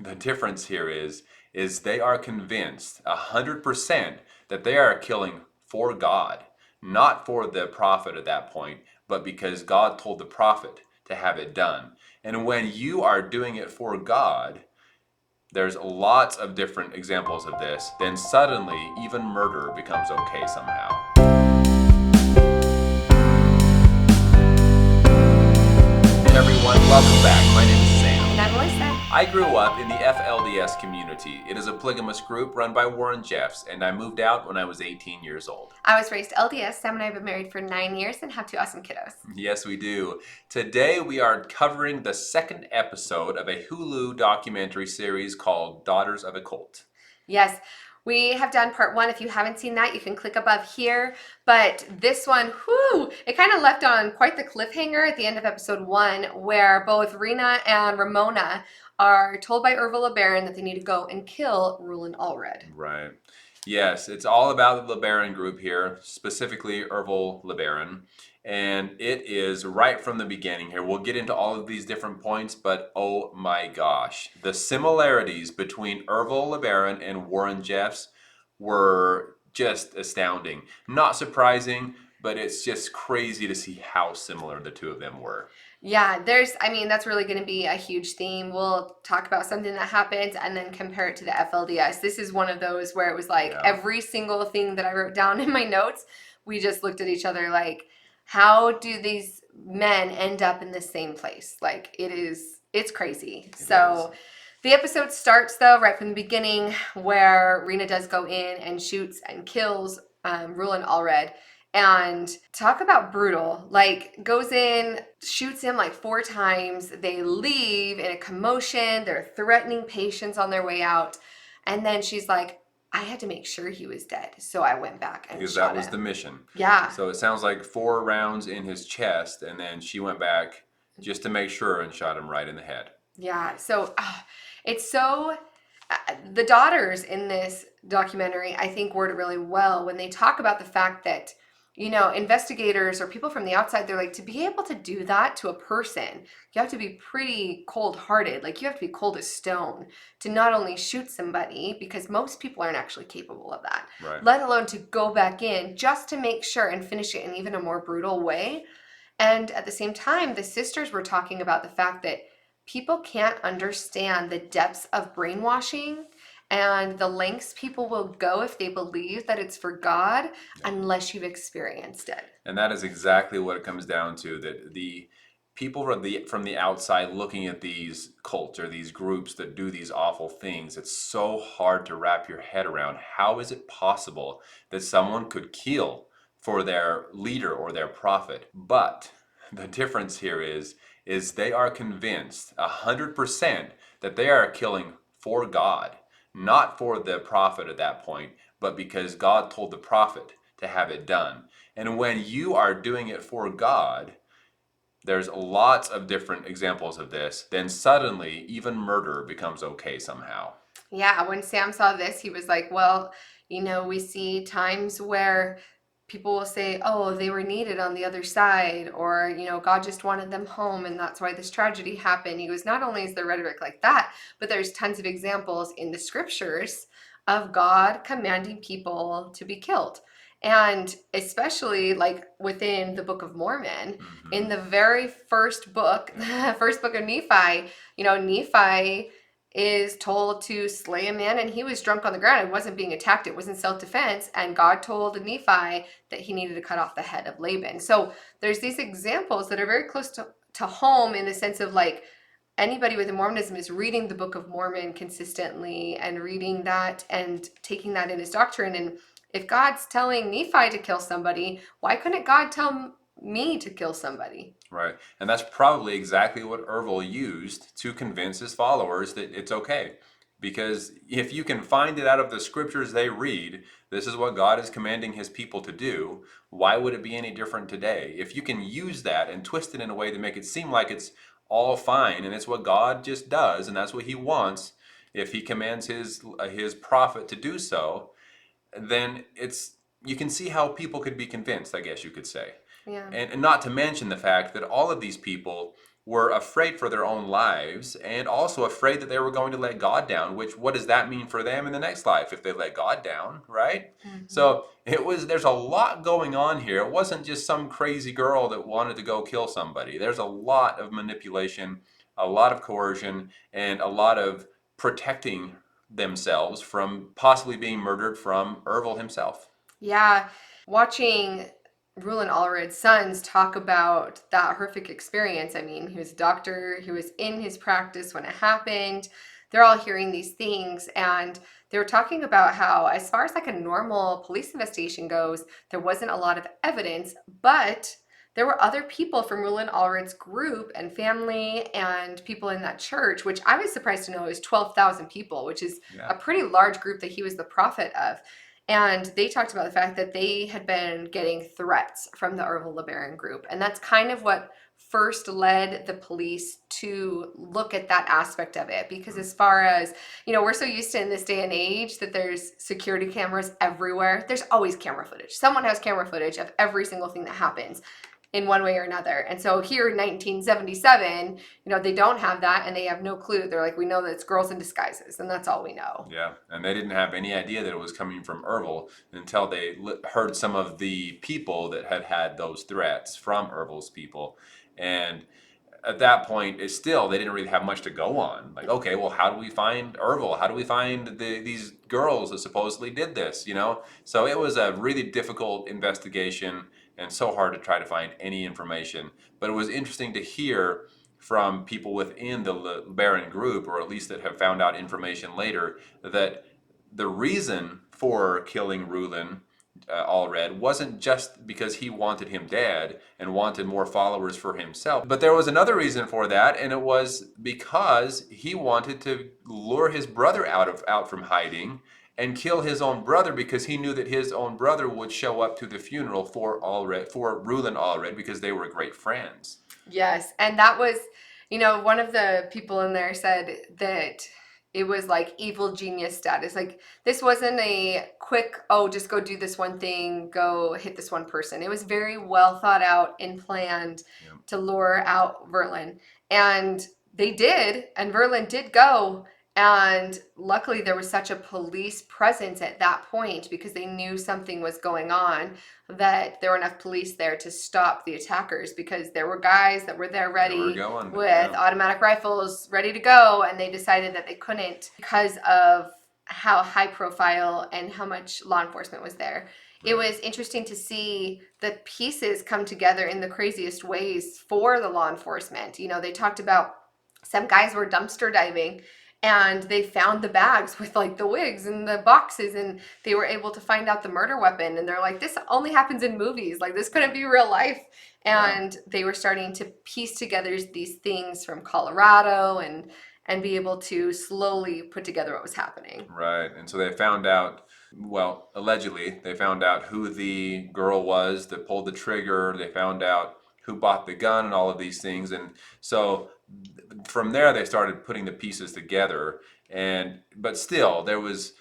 the difference here is they are convinced 100% that they are killing for God, not for the prophet at that point, but because God told the prophet to have it done. And when you are doing it for God, there's lots of different examples of this, then suddenly even murder becomes okay somehow. Hey everyone, welcome back. My name is Sam. And I'm Melissa. I grew up in the FLDS community. It is a polygamous group run by Warren Jeffs, and I moved out when I was 18 years old. I was raised LDS. Sam and I have been married for 9 years and have 2 awesome kiddos. Yes, we do. Today we are covering the second episode of a Hulu documentary series called Daughters of a Cult. Yes, we have done part 1. If you haven't seen that, you can click above here. But this one, it kind of left on quite the cliffhanger at the end of episode 1, where both Rena and Ramona are told by LeBaron that they need to go and kill Rulon Allred. Right. Yes, it's all about the LeBaron group here, specifically LeBaron. And it is right from the beginning here. We'll get into all of these different points, but oh my gosh. The similarities between LeBaron and Warren Jeffs were just astounding. Not surprising, but it's just crazy to see how similar the two of them were. Yeah, that's really going to be a huge theme. We'll talk about something that happened and then compare it to the FLDS. This is one of those where it was like every single thing that I wrote down in my notes, we just looked at each other like, how do these men end up in the same place? Like, it's crazy. The episode starts, though, right from the beginning, where Rena does go in and shoots and kills Rulon Allred. And talk about brutal, like goes in, shoots him like 4 times. They leave in a commotion. They're threatening patients on their way out. And then she's like, I had to make sure he was dead. So I went back and because shot that was him. the mission. Yeah. So it sounds like 4 rounds in his chest, and then she went back just to make sure and shot him right in the head. Yeah. So it's so... the daughters in this documentary, I think, word it really well when they talk about the fact that, investigators or people from the outside, they're like, to be able to do that to a person, you have to be pretty cold-hearted. Like, you have to be cold as stone to not only shoot somebody, because most people aren't actually capable of that, right, let alone to go back in just to make sure and finish it in even a more brutal way. And at the same time, the sisters were talking about the fact that people can't understand the depths of brainwashing and the lengths people will go if they believe that it's for God unless you've experienced it. And that is exactly what it comes down to, that the people from the outside looking at these cults or these groups that do these awful things, it's so hard to wrap your head around. How is it possible that someone could kill for their leader or their prophet? But the difference here is they are convinced 100% that they are killing for God, not for the prophet at that point, but because God told the prophet to have it done. And when you are doing it for God, there's lots of different examples of this, then suddenly even murder becomes okay somehow. Yeah, when Sam saw this, he was like, well, we see times where people will say, oh, they were needed on the other side, or, God just wanted them home and that's why this tragedy happened. He goes, not only is there rhetoric like that, but there's tons of examples in the scriptures of God commanding people to be killed. And especially like within the Book of Mormon, in the very first book, the first book of Nephi, Nephi is told to slay a man, and he was drunk on the ground. It wasn't being attacked. It was in self-defense. And God told Nephi that he needed to cut off the head of Laban. So there's these examples that are very close to home in the sense of like anybody within Mormonism is reading the Book of Mormon consistently and reading that and taking that in his doctrine. And if God's telling Nephi to kill somebody, why couldn't God tell me to kill somebody? Right. And that's probably exactly what Ervil used to convince his followers that it's okay. Because if you can find it out of the scriptures they read, this is what God is commanding his people to do, why would it be any different today? If you can use that and twist it in a way to make it seem like it's all fine and it's what God just does and that's what he wants, if he commands his prophet to do so, then you can see how people could be convinced, I guess you could say. Yeah. And not to mention the fact that all of these people were afraid for their own lives and also afraid that they were going to let God down, which what does that mean for them in the next life if they let God down, right? Hmm. So there's a lot going on here. It wasn't just some crazy girl that wanted to go kill somebody. There's a lot of manipulation, a lot of coercion, and a lot of protecting themselves from possibly being murdered from Ervil himself. Yeah, watching Rulon Allred's sons talk about that horrific experience. I mean, he was a doctor, he was in his practice when it happened. They're all hearing these things, and they were talking about how, as far as like a normal police investigation goes, there wasn't a lot of evidence, but there were other people from Rulon Allred's group and family and people in that church, which I was surprised to know is 12,000 people, which is Yeah. a pretty large group that he was the prophet of. And they talked about the fact that they had been getting threats from the LeBaron group. And that's kind of what first led the police to look at that aspect of it. Because as far as, we're so used to in this day and age that there's security cameras everywhere. There's always camera footage. Someone has camera footage of every single thing that happens in one way or another. And so here in 1977, they don't have that and they have no clue. They're like, we know that it's girls in disguises and that's all we know. Yeah, and they didn't have any idea that it was coming from Ervil until they heard some of the people that had had those threats from Ervil's people. And at that point, it's still, they didn't really have much to go on. Like, okay, well, how do we find Ervil? How do we find these girls that supposedly did this, So it was a really difficult investigation and so hard to try to find any information. But it was interesting to hear from people within the LeBaron group, or at least that have found out information later, that the reason for killing Rulon Allred wasn't just because he wanted him dead and wanted more followers for himself, but there was another reason for that, and it was because he wanted to lure his brother out from hiding and kill his own brother because he knew that his own brother would show up to the funeral for Rulon Allred because they were great friends. Yes, and that was, one of the people in there said that it was like evil genius status. Like this wasn't a quick, oh, just go do this one thing, go hit this one person. It was very well thought out and planned Yeah. to lure out Verlin. And they did, and Verlin did go. And luckily, there was such a police presence at that point because they knew something was going on, that there were enough police there to stop the attackers because there were guys that were there ready with automatic rifles ready to go, and they decided that they couldn't because of how high profile and how much law enforcement was there. It was interesting to see the pieces come together in the craziest ways for the law enforcement. They talked about some guys were dumpster diving and they found the bags with like the wigs and the boxes, and they were able to find out the murder weapon, and they're like, this only happens in movies, like this couldn't be real life. And they were starting to piece together these things from Colorado and be able to slowly put together what was happening. Right. And so they found out, well, allegedly, they found out who the girl was that pulled the trigger. They found out who bought the gun and all of these things. And so from there, they started putting the pieces together. But still, there was,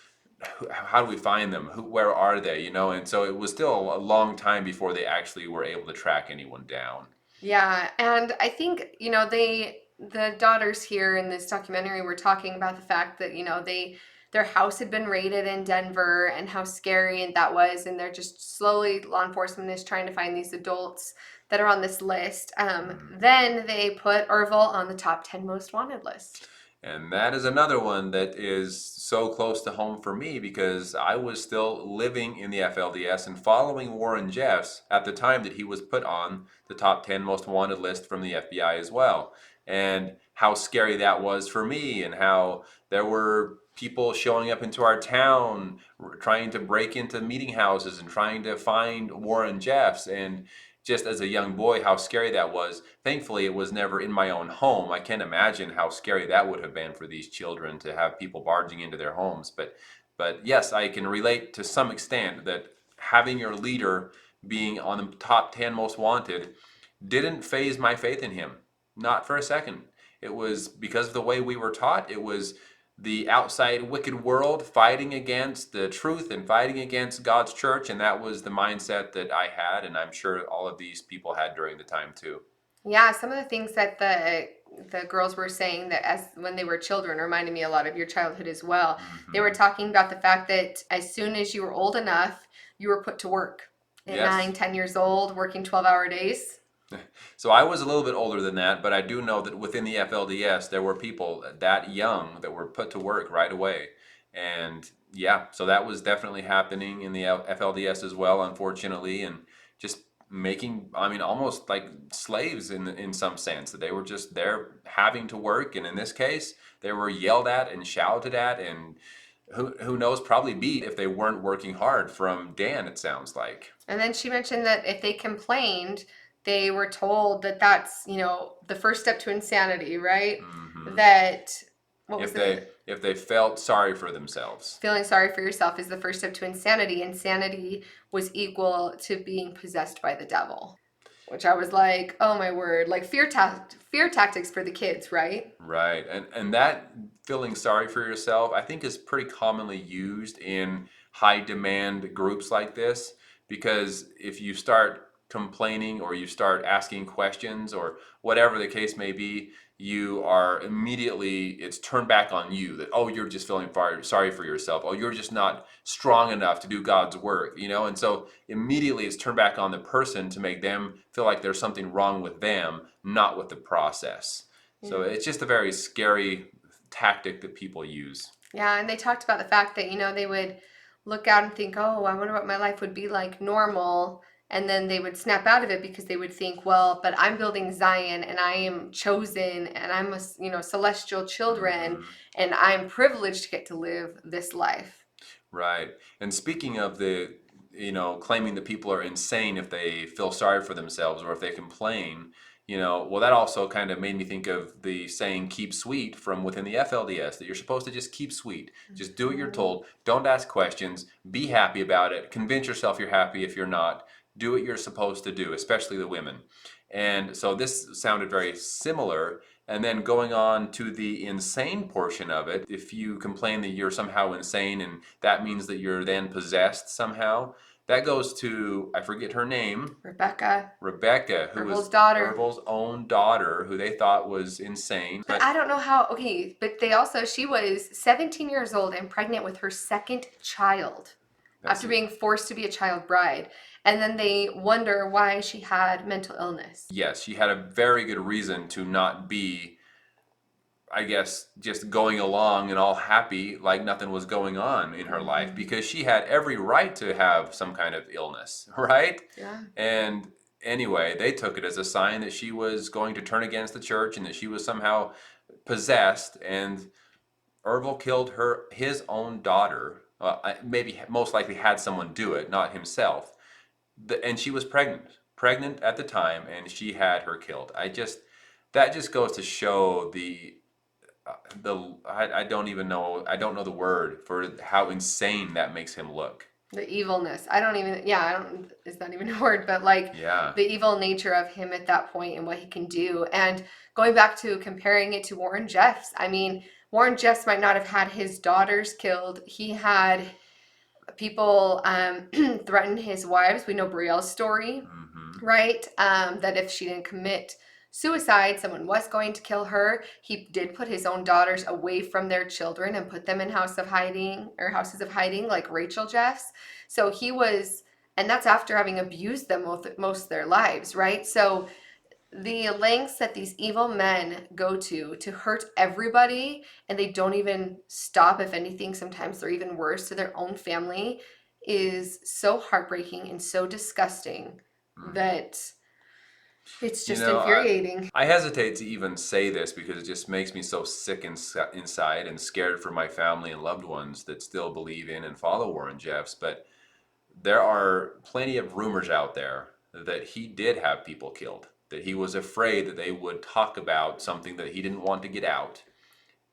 how do we find them? Where are they? And so it was still a long time before they actually were able to track anyone down. Yeah, and I think, the daughters here in this documentary were talking about the fact that, their house had been raided in Denver and how scary that was, and they're just slowly, law enforcement is trying to find these adults that are on this list. Then they put Ervil on the top 10 most wanted list. And that is another one that is so close to home for me because I was still living in the FLDS and following Warren Jeffs at the time that he was put on the top 10 most wanted list from the FBI as well. And how scary that was for me, and how there were people showing up into our town trying to break into meeting houses and trying to find Warren Jeffs. And just as a young boy, how scary that was. Thankfully, it was never in my own home. I can't imagine how scary that would have been for these children to have people barging into their homes. But yes, I can relate to some extent that having your leader being on the top 10 most wanted didn't phase my faith in him. Not for a second. It was because of the way we were taught. It was the outside wicked world fighting against the truth and fighting against God's church, and that was the mindset that I had, and I'm sure all of these people had during the time too. Yeah, some of the things that the girls were saying that as when they were children reminded me a lot of your childhood as well. They were Hmm. talking about the fact that as soon as you were old enough, you were put to work at Yes. 9, 10 years old, working 12-hour days. So I was a little bit older than that, but I do know that within the FLDS, there were people that young that were put to work right away. And yeah, so that was definitely happening in the FLDS as well, unfortunately, and just making, I mean, almost like slaves in some sense, that they were just there having to work. And in this case, they were yelled at and shouted at, and who knows, probably beat if they weren't working hard from Dan, it sounds like. And then she mentioned that if they complained, they were told that that's, the first step to insanity, right? Hmm. That, what was If the they felt sorry for themselves. feeling sorry for yourself is the first step to insanity. Insanity was equal to being possessed by the devil, which I was like, oh my word, like fear tactics for the kids, right? Right. And that feeling sorry for yourself, I think is pretty commonly used in high demand groups like this, because if you start complaining or you start asking questions or whatever the case may be, you are immediately, it's turned back on you that, oh, you're just feeling sorry for yourself. Oh, you're just not strong enough to do God's work, you know? And so immediately it's turned back on the person to make them feel like there's something wrong with them, not with the process. So Yeah. it's just a very scary tactic that people use. Yeah, and they talked about the fact that, they would look out and think, oh, I wonder what my life would be like normal. And then they would snap out of it because they would think, well, but I'm building Zion and I am chosen and I'm a, celestial children Hmm. and I'm privileged to get to live this life. Right. And speaking of the, claiming that people are insane if they feel sorry for themselves or if they complain, well, that also kind of made me think of the saying keep sweet from within the FLDS, that you're supposed to just keep sweet. Just do what you're Mhm. told. Don't ask questions. Be happy about it. Convince yourself you're happy if you're not. Do what you're supposed to do, especially the women. And so this sounded very similar. And then going on to the insane portion of it, if you complain that you're somehow insane and that means that you're then possessed somehow, that goes to, I forget her name, Rebecca, Rebecca, who Herbal's was daughter. Ervil's own daughter, who they thought was insane. But I don't know how, okay, but she was 17 years old and pregnant with her second child That's after being forced to be a child bride. And then they wonder why she had mental illness. yes, she had a very good reason to not be, I guess, just going along and all happy like nothing was going on in her life, Hmm. because she had every right to have some kind of illness, right? Yeah. And anyway, they took it as a sign that she was going to turn against the church and that she was somehow possessed. And Ervil killed his own daughter. Maybe most likely had someone do it, not himself. And she was pregnant at the time, and she had her killed. That just goes to show I don't even know, I don't know the word for how insane that makes him look. The evilness. I don't even, yeah, I don't, is that even a word? But like Yeah. the evil nature of him at that point and what he can do. And going back to comparing it to Warren Jeffs, I mean, Warren Jeffs might not have had his daughters killed. He had people threaten his wives. We know Brielle's story, Hmm. right? That if she didn't commit suicide, someone was going to kill her. He did put his own daughters away from their children and put them in houses of hiding, like Rachel Jeffs. So he was, and that's after having abused them most of their lives, right? So the lengths that these evil men go to hurt everybody, and they don't even stop. If anything, sometimes they're even worse to their own family, is so heartbreaking and so disgusting that it's You just know, I, infuriating. I hesitate to even say this because it just makes me so sick inside and scared for my family and loved ones that still believe in and follow Warren Jeffs. But there are plenty of rumors out there that he did have people killed, that he was afraid that they would talk about something that he didn't want to get out.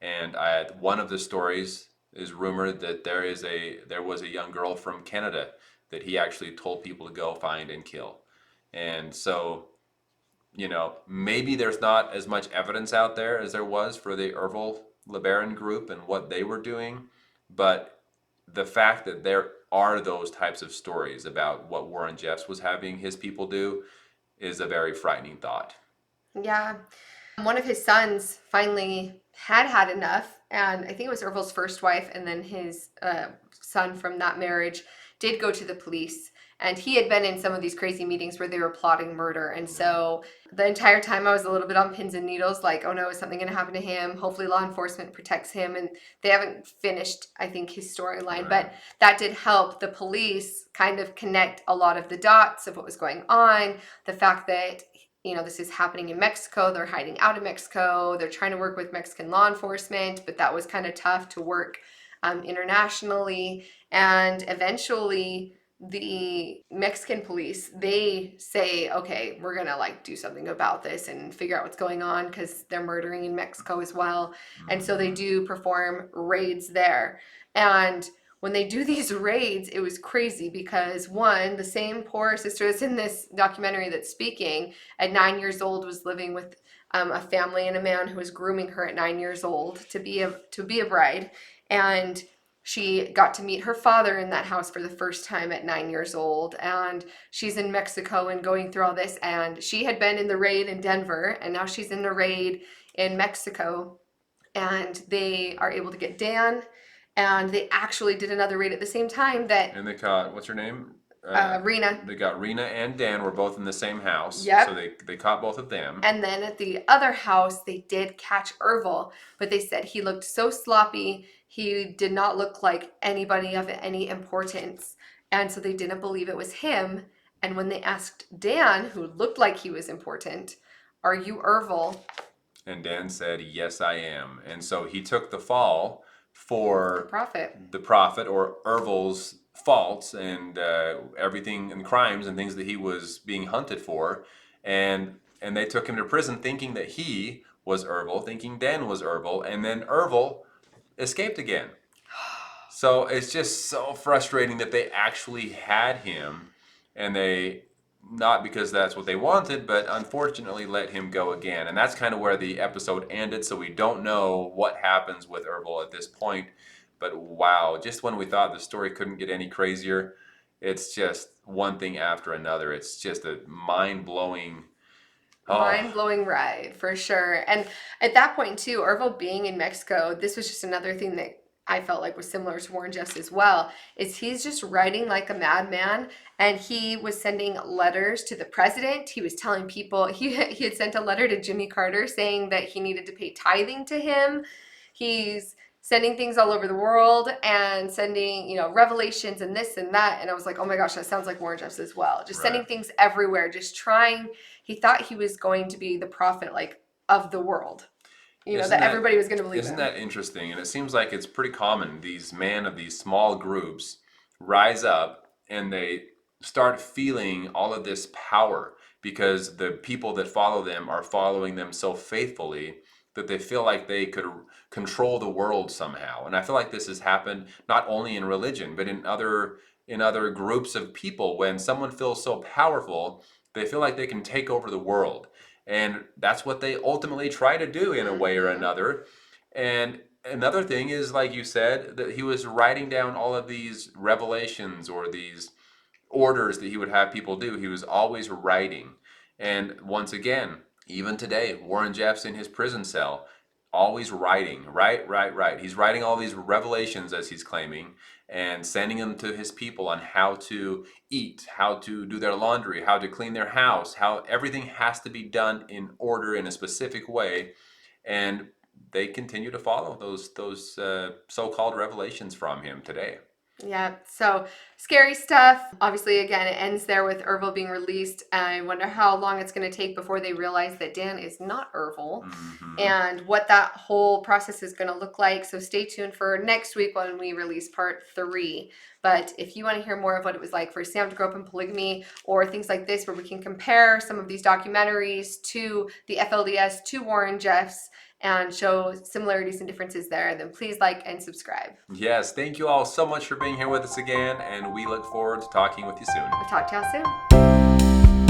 And one of the stories is rumored that there was a young girl from Canada that he actually told people to go find and kill. And so, maybe there's not as much evidence out there as there was for the Ervil LeBaron group and what they were doing, but the fact that there are those types of stories about what Warren Jeffs was having his people do is a very frightening thought. Yeah. One of his sons finally had enough, and I think it was Ervil's first wife, and then his son from that marriage did go to the police. And he had been in some of these crazy meetings where they were plotting murder. And so the entire time I was a little bit on pins and needles, like, oh no, is something going to happen to him? Hopefully law enforcement protects him. And they haven't finished, I think, his storyline. Right. But that did help the police kind of connect a lot of the dots of what was going on. The fact that this is happening in Mexico. They're hiding out of Mexico. They're trying to work with Mexican law enforcement, but that was kind of tough to work internationally. And eventually the Mexican police, they say, okay, we're going to do something about this and figure out what's going on because they're murdering in Mexico as well. And so they do perform raids there. And when they do these raids, it was crazy because one, the same poor sister that's in this documentary that's speaking at 9 years old was living with a family and a man who was grooming her at 9 years old to be a bride. And she got to meet her father in that house for the first time at 9 years old. And she's in Mexico and going through all this. And she had been in the raid in Denver, and now she's in the raid in Mexico. And they are able to get Dan. And they actually did another raid at the same time And they caught, what's her name? Rena. They got Rena and Dan were both in the same house. Yep. So they caught both of them. And then at the other house, they did catch Ervil, but they said he looked so sloppy. He did not look like anybody of any importance. And so they didn't believe it was him. And when they asked Dan, who looked like he was important, are you Ervil? And Dan said, yes, I am. And so he took the fall for the prophet or Ervil's faults and everything and crimes and things that he was being hunted for, and they took him to prison thinking that he was Ervil, thinking Dan was Ervil, and then Ervil escaped again. So it's just so frustrating that they actually had him, and they, not because that's what they wanted, but unfortunately let him go again. And that's kind of where the episode ended, so we don't know what happens with Ervil at this point. But wow, just when we thought the story couldn't get any crazier, it's just one thing after another. It's just a mind-blowing ride, for sure. And at that point, too, Ervil being in Mexico, this was just another thing that I felt like was similar to Warren Jeffs as well, is he's just writing like a madman. And he was sending letters to the president. He was telling people, he had sent a letter to Jimmy Carter saying that he needed to pay tithing to him. He's sending things all over the world and sending, revelations and this and that. And I was like, oh my gosh, that sounds like Warren Jeffs as well. Just sending things everywhere, just trying. He thought he was going to be the prophet, of the world. That everybody was going to believe Isn't that interesting? And it seems like it's pretty common. These men of these small groups rise up and they start feeling all of this power because the people that follow them are following them so faithfully that they feel like they could control the world somehow. And I feel like this has happened not only in religion, but in other groups of people. When someone feels so powerful, they feel like they can take over the world. And that's what they ultimately try to do in a way or another. And another thing is, like you said, that he was writing down all of these revelations or these orders that he would have people do. He was always writing. And once again, even today, Warren Jeffs in his prison cell, always writing, right. He's writing all these revelations, as he's claiming, and sending them to his people on how to eat, how to do their laundry, how to clean their house, how everything has to be done in order in a specific way. And they continue to follow those so-called revelations from him today. Yeah, so scary stuff. Obviously, again, it ends there with Ervil being released. I wonder how long it's going to take before they realize that Dan is not Ervil, and what that whole process is going to look like. So stay tuned for next week when we release part 3. But if you want to hear more of what it was like for Sam to grow up in polygamy, or things like this where we can compare some of these documentaries to the FLDS, to Warren Jeffs, and show similarities and differences there, then please like and subscribe. Yes, thank you all so much for being here with us again, and we look forward to talking with you soon. We'll talk to y'all soon.